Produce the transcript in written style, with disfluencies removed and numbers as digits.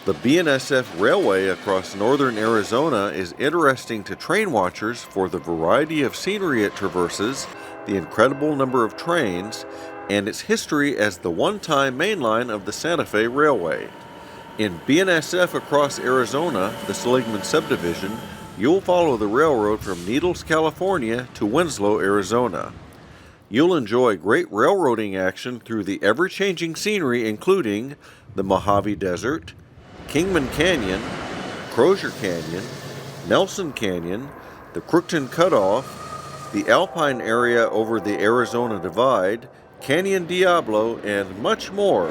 The BNSF Railway across northern Arizona is interesting to train watchers for the variety of scenery it traverses, the incredible number of trains, and its history as the one-time mainline of the Santa Fe Railway. In BNSF Across Arizona, the Seligman subdivision, you'll follow the railroad from Needles, California to Winslow, Arizona. You'll enjoy great railroading action through the ever-changing scenery including the Mojave Desert, Kingman Canyon, Crozier Canyon, Nelson Canyon, the Crookton Cutoff, the alpine area over the Arizona Divide, Canyon Diablo, and much more.